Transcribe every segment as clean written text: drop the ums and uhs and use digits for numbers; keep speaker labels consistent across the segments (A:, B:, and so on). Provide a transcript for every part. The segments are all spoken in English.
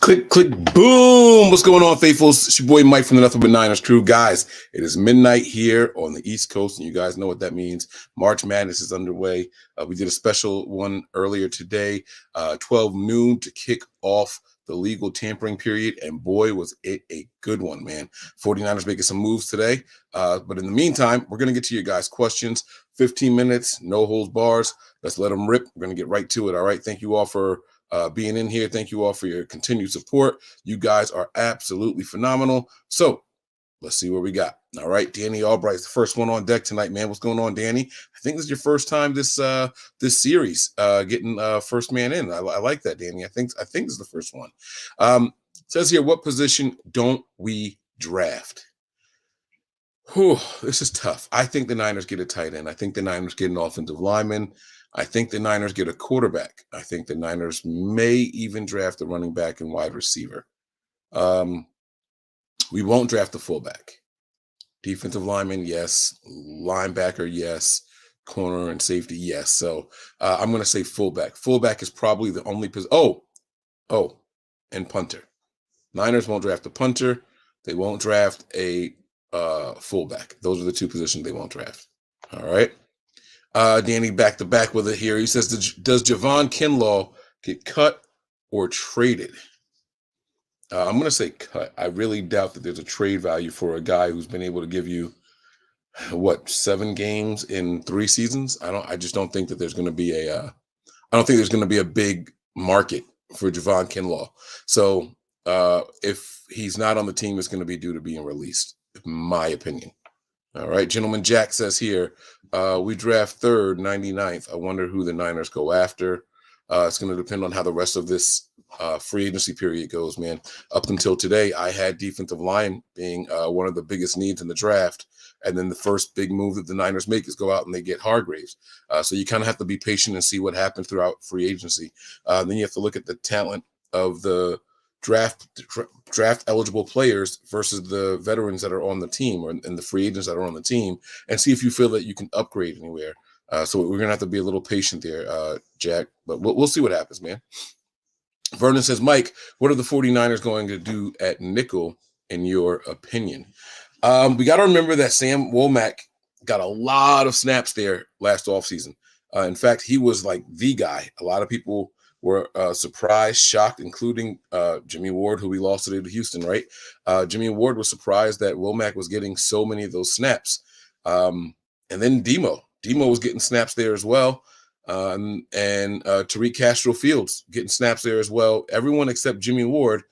A: Click, click, boom. What's going on, faithfuls? It's your boy Mike from the Nothing But Niners crew. Guys, it is midnight here on the East Coast, and you guys know what that means. March Madness is underway. We did a special one earlier today, 12 noon to kick off the legal tampering period, and boy, was it a good one, man. 49ers making some moves today. But in the meantime, we're going to get to your guys' questions. 15 minutes, no holds bars. Let's let them rip. We're going to get right to it, all right? Thank you all for being in here. Thank you all for your continued support. You guys are absolutely phenomenal. So let's see what we got. All right, Danny Albright's the first one on deck tonight, man. What's going on, Danny? I think this is your first time this series getting first man in. I like that, Danny. I think this is the first one. Says here, what position don't we draft? Whew, this is tough. I think the Niners get a tight end. I think the Niners get an offensive lineman. I think the Niners get a quarterback. I think the Niners may even draft a running back and wide receiver. We won't draft a fullback. Defensive lineman, yes. Linebacker, yes. Corner and safety, yes. So I'm going to say fullback. Fullback is probably the only position. And punter. Niners won't draft a punter. They won't draft a fullback. Those are the two positions they won't draft. All right. Danny back to back with it here. He says, does Javon Kinlaw get cut or traded? I'm going to say cut. I really doubt that there's a trade value for a guy who's been able to give you, 7 games in 3 seasons? I just don't think that there's going to be I don't think there's going to be a big market for Javon Kinlaw. So if he's not on the team, it's going to be due to being released, in my opinion. All right, Gentleman Jack says here, we draft 3rd, 99th. I wonder who the Niners go after. It's going to depend on how the rest of this free agency period goes, man. Up until today, I had defensive line being one of the biggest needs in the draft. And then the first big move that the Niners make is go out and they get Hargraves. So you kind of have to be patient and see what happens throughout free agency. Then you have to look at the talent of the draft eligible players versus the veterans that are on the team and the free agents that are on the team, and see if you feel that you can upgrade anywhere. So we're going to have to be a little patient there, Jack, but we'll see what happens, man. Vernon says, Mike, what are the 49ers going to do at nickel in your opinion? We got to remember that Sam Womack got a lot of snaps there last offseason. In fact, he was like the guy. A lot of people were surprised, shocked, including Jimmy Ward, who we lost today to Houston, right? Jimmy Ward was surprised that Womack was getting so many of those snaps. And then Demo was getting snaps there as well. And Tariq Castro-Fields getting snaps there as well. Everyone except Jimmy Ward.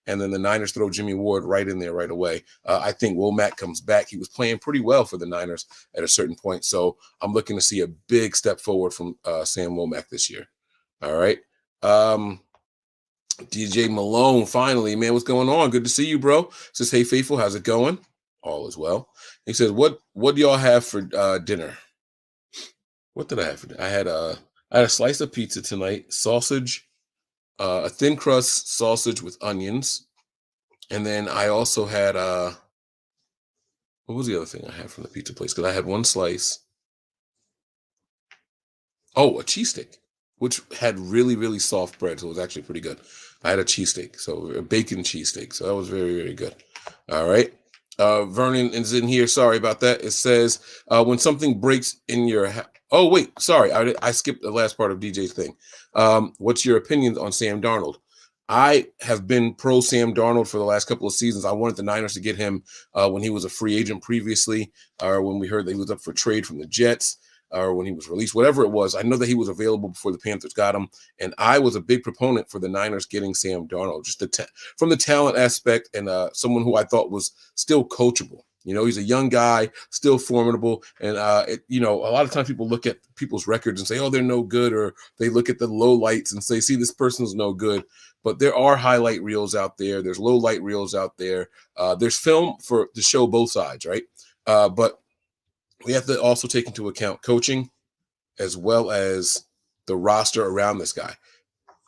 A: And then the Niners throw Jimmy Ward right in there right away. I think Womack comes back. He was playing pretty well for the Niners at a certain point. So I'm looking to see a big step forward from Sam Womack this year. All right. DJ Malone, finally, man, what's going on? Good to see you, bro. Says, hey, faithful, how's it going? All is well. He says, what do y'all have for dinner? What did I have for dinner? I had a slice of pizza tonight, sausage, a thin crust sausage with onions, and then I also had what was the other thing I had from the pizza place? Because I had one slice. Oh, a cheesesteak, which had really, really soft bread, so it was actually pretty good. I had a cheesesteak, so a bacon cheesesteak, so that was very, very good. All right. Vernon is in here. Sorry about that. It says, when something breaks in your house. Oh, wait, sorry. I skipped the last part of DJ's thing. What's your opinion on Sam Darnold? I have been pro Sam Darnold for the last couple of seasons. I wanted the Niners to get him when he was a free agent previously, or when we heard that he was up for trade from the Jets, or when he was released, whatever it was. I know that he was available before the Panthers got him, and I was a big proponent for the Niners getting Sam Darnold, just from the talent aspect, and someone who I thought was still coachable. He's a young guy, still formidable, and a lot of times people look at people's records and say, oh, they're no good, or they look at the low lights and say, see, this person's no good. But there are highlight reels out there. There's low light reels out there. There's film to show both sides, right? But we have to also take into account coaching as well as the roster around this guy.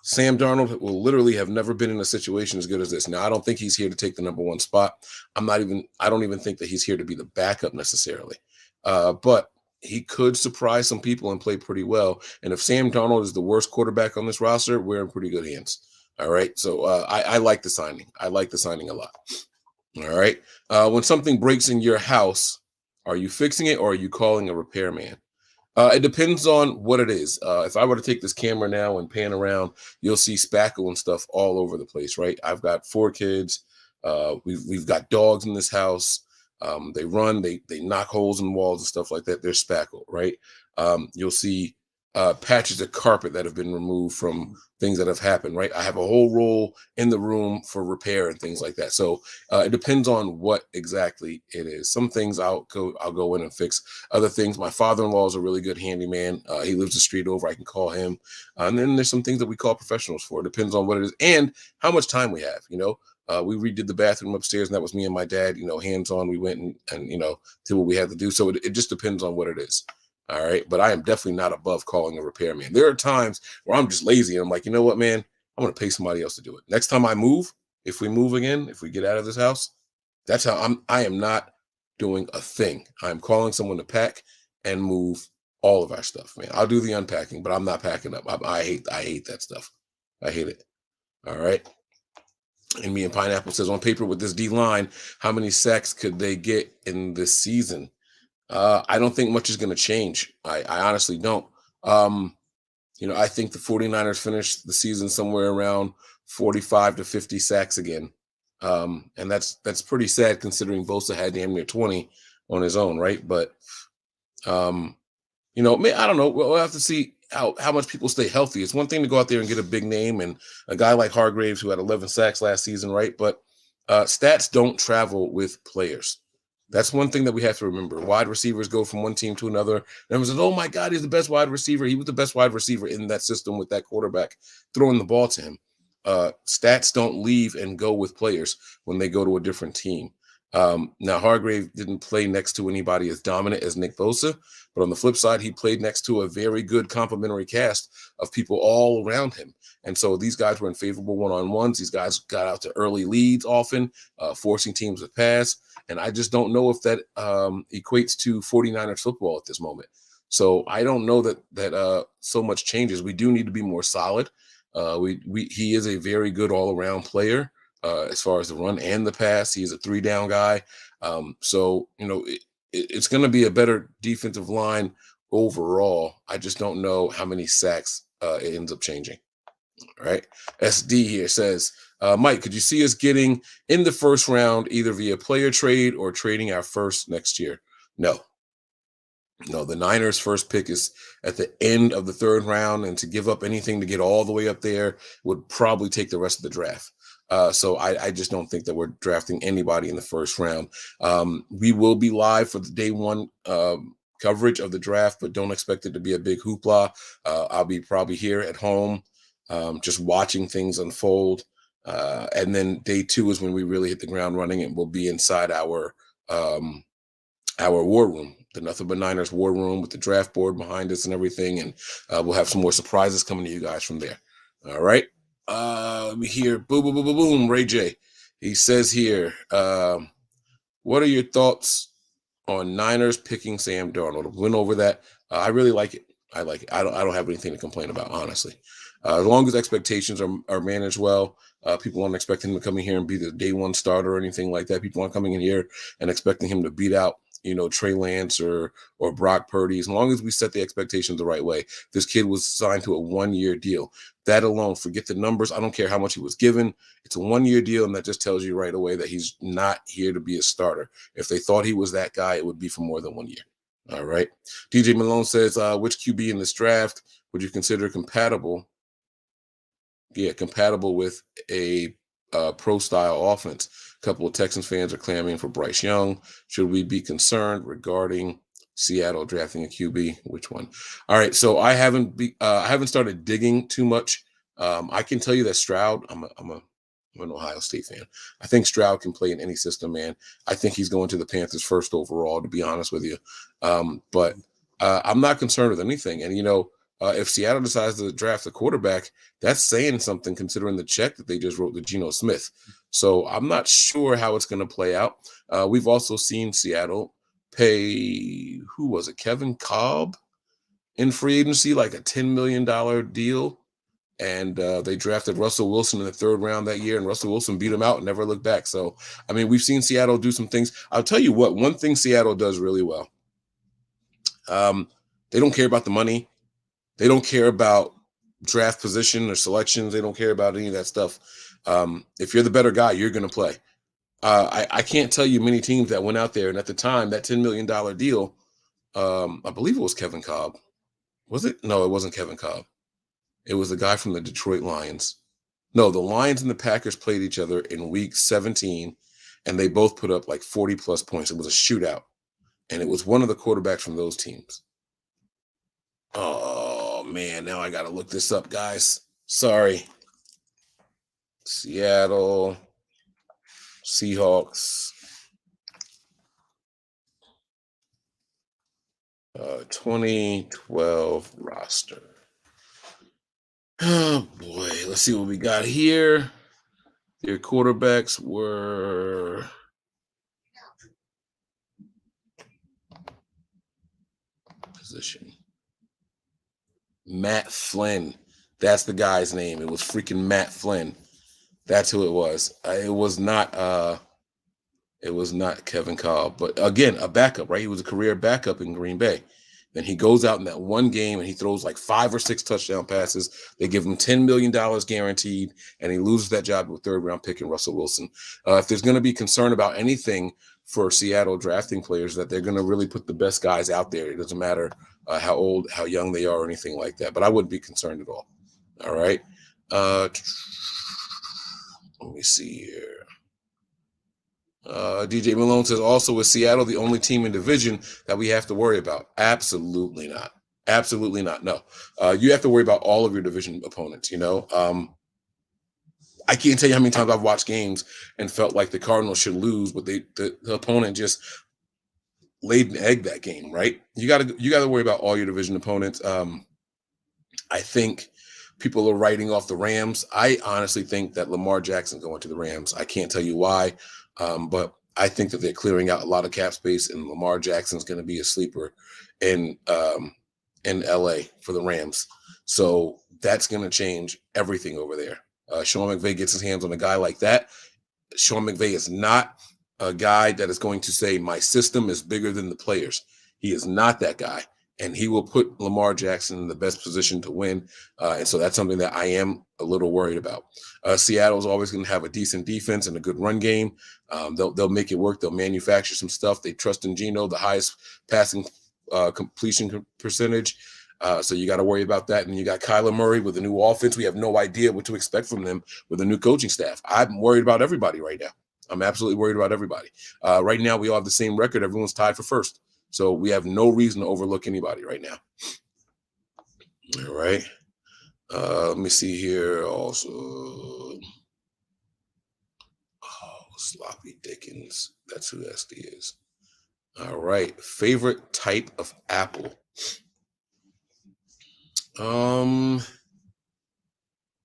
A: Sam Darnold will literally have never been in a situation as good as this. Now, I don't think he's here to take the number 1 spot. I don't even think that he's here to be the backup necessarily. But he could surprise some people and play pretty well. And if Sam Darnold is the worst quarterback on this roster, we're in pretty good hands. All right. So I like the signing. I like the signing a lot. All right. When something breaks in your house, are you fixing it or are you calling a repairman? It depends on what it is. If I were to take this camera now and pan around, you'll see spackle and stuff all over the place, right? I've got 4 kids. We've got dogs in this house. They run, they knock holes in walls and stuff like that. They're spackle, right? You'll see patches of carpet that have been removed from things that have happened, right? I have a whole roll in the room for repair and things like that. So it depends on what exactly it is. Some things I'll go in and fix. Other things, my father-in-law is a really good handyman. He lives the street over. I can call him. And then there's some things that we call professionals for. It depends on what it is and how much time we have. We redid the bathroom upstairs, and that was me and my dad. Hands on. We went and did what we had to do. So it just depends on what it is. All right, but I am definitely not above calling a repairman. There are times where I'm just lazy and I'm like, you know what, man, I'm gonna pay somebody else to do it. Next time I move, if we move again, if we get out of this house, that's how I am not doing a thing. I'm calling someone to pack and move all of our stuff, man. I'll do the unpacking, but I'm not packing up. I hate that stuff. I hate it. All right. And me and Pineapple says on paper with this D line, how many sacks could they get in this season? I don't think much is going to change. I honestly don't. Um, I think the 49ers finished the season somewhere around 45 to 50 sacks again. And that's pretty sad considering Bosa had damn near 20 on his own, right? But um, I don't know. We'll have to see how much people stay healthy. It's one thing to go out there and get a big name and a guy like Hargraves who had 11 sacks last season, right? But stats don't travel with players. That's one thing that we have to remember. Wide receivers go from one team to another. And everyone says, "Oh my God, he's the best wide receiver." He was the best wide receiver in that system with that quarterback throwing the ball to him. Stats don't leave and go with players when they go to a different team. Now, Hargrave didn't play next to anybody as dominant as Nick Bosa, but on the flip side, he played next to a very good complementary cast of people all around him. And so these guys were in favorable one-on-ones. These guys got out to early leads often, forcing teams to pass. And I just don't know if that equates to 49ers football at this moment. So I don't know that so much changes. We do need to be more solid. He is a very good all-around player as far as the run and the pass. He's a 3-down guy. It's going to be a better defensive line overall. I just don't know how many sacks it ends up changing. All right. SD here says, Mike, could you see us getting in the first round either via player trade or trading our first next year? No. No, the Niners' first pick is at the end of the third round, and to give up anything to get all the way up there would probably take the rest of the draft. So I just don't think that we're drafting anybody in the first round. We will be live for the day one coverage of the draft, but don't expect it to be a big hoopla. I'll be probably here at home, just watching things unfold. And then day two is when we really hit the ground running, and we'll be inside our war room, the Nothing But Niners war room with the draft board behind us and everything. And we'll have some more surprises coming to you guys from there. All right. Let me hear boom, boom, boom, boom, boom. Ray J. He says here, what are your thoughts on Niners picking Sam Darnold? Went over that. I really like it. I like it. I don't have anything to complain about, honestly. As long as expectations are managed well, people aren't expecting him to come in here and be the day one starter or anything like that. People aren't coming in here and expecting him to beat out, Trey Lance or Brock Purdy. As long as we set the expectations the right way. This kid was signed to a 1-year deal. That alone, forget the numbers. I don't care how much he was given. It's a 1-year deal, and that just tells you right away that he's not here to be a starter. If they thought he was that guy, it would be for more than 1 year. All right. DJ Malone says, which QB in this draft would you consider compatible? Yeah, compatible with a pro style offense. A couple of Texans fans are clamoring for Bryce Young. Should we be concerned regarding Seattle drafting a QB? Which one? All right, so I haven't started digging too much. I can tell you that Stroud. I'm an Ohio State fan. I think Stroud can play in any system, man. I think he's going to the Panthers first overall, to be honest with you. But I'm not concerned with anything. And if Seattle decides to draft a quarterback, that's saying something considering the check that they just wrote to Geno Smith. So I'm not sure how it's going to play out. We've also seen Seattle pay, who was it, Kevin Cobb in free agency, like a $10 million deal. and they drafted Russell Wilson in the 3rd round that year, and Russell Wilson beat him out and never looked back. So, I mean, we've seen Seattle do some things. I'll tell you what, one thing Seattle does really well. They don't care about the money. They don't care about draft position or selections. They don't care about any of that stuff. If you're the better guy, you're going to play. I can't tell you many teams that went out there, and at the time, that $10 million deal, I believe it was Kevin Cobb. Was it? No, it wasn't Kevin Cobb. It was the guy from the Detroit Lions. No, the Lions and the Packers played each other in week 17, and they both put up like 40 plus points. It was a shootout, and it was one of the quarterbacks from those teams. Oh, man, now I got to look this up, guys. Sorry. Seattle Seahawks 2012 roster. Oh, boy. Let's see what we got here. Their quarterbacks were position. Matt Flynn. That's the guy's name. It was freaking Matt Flynn. That's who it was. It was not Kevin Cobb, but again, a backup, right? He was a career backup in Green Bay. Then he goes out in that one game and he throws like 5 or 6 touchdown passes. They give him $10 million guaranteed, and he loses that job with 3rd round pick in Russell Wilson. If there's going to be concern about anything for Seattle drafting players, that they're going to really put the best guys out there. It doesn't matter how old, how young they are, or anything like that. But I wouldn't be concerned at all. All right. Let me see here. DJ Malone says, also, is Seattle the only team in division that we have to worry about? Absolutely not. Absolutely not. No. You have to worry about all of your division opponents, I can't tell you how many times I've watched games and felt like the Cardinals should lose, but the opponent just laid an egg that game, right? You got to worry about all your division opponents. I think people are writing off the Rams. I honestly think that Lamar Jackson's going to the Rams. I can't tell you why. But I think that they're clearing out a lot of cap space, and Lamar Jackson's going to be a sleeper in LA for the Rams. So that's going to change everything over there. Sean McVay gets his hands on a guy like that. Sean McVay is not a guy that is going to say my system is bigger than the players. He is not that guy. And he will put Lamar Jackson in the best position to win. And so that's something that I am a little worried about. Seattle's always going to have a decent defense and a good run game. They'll make it work. They'll manufacture some stuff. They trust in Geno, the highest passing completion percentage. So you got to worry about that. And you got Kyler Murray with a new offense. We have no idea what to expect from them with a new coaching staff. I'm worried about everybody right now. I'm absolutely worried about everybody. Right now, we all have the same record. Everyone's tied for first. So we have no reason to overlook anybody right now. All right. Let me see here also. Oh, Sloppy Dickens. That's who SD is. All right. Favorite type of apple.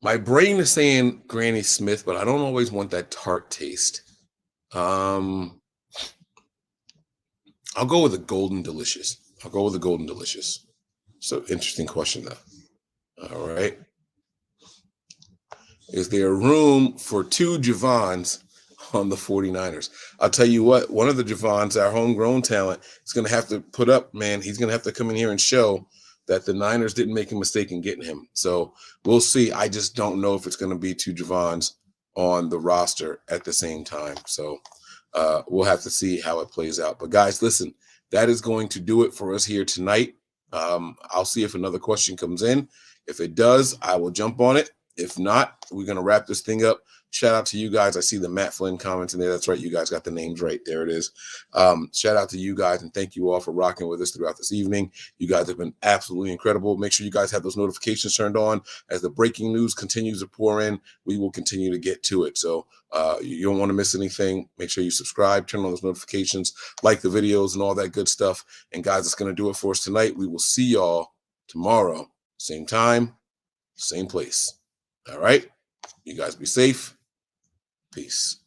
A: My brain is saying Granny Smith, but I don't always want that tart taste. I'll go with the Golden Delicious. So interesting question though. All right. Is there room for 2 Javons on the 49ers? I'll tell you what, one of the Javons, our homegrown talent, is going to have to put up, man. He's going to have to come in here and show that the Niners didn't make a mistake in getting him. So we'll see. I just don't know if it's going to be 2 Javons on the roster at the same time. So we'll have to see how it plays out. But guys, listen, that is going to do it for us here tonight. I'll see if another question comes in. If it does, I will jump on it. If not, we're going to wrap this thing up. Shout out to you guys. I see the Matt Flynn comments in there. That's right. You guys got the names right. There it is. Shout out to you guys, and thank you all for rocking with us throughout this evening. You guys have been absolutely incredible. Make sure you guys have those notifications turned on. As the breaking news continues to pour in, we will continue to get to it. So you don't want to miss anything. Make sure you subscribe, turn on those notifications, like the videos and all that good stuff. And guys, that's going to do it for us tonight. We will see y'all tomorrow. Same time, same place. All right. You guys be safe. Peace.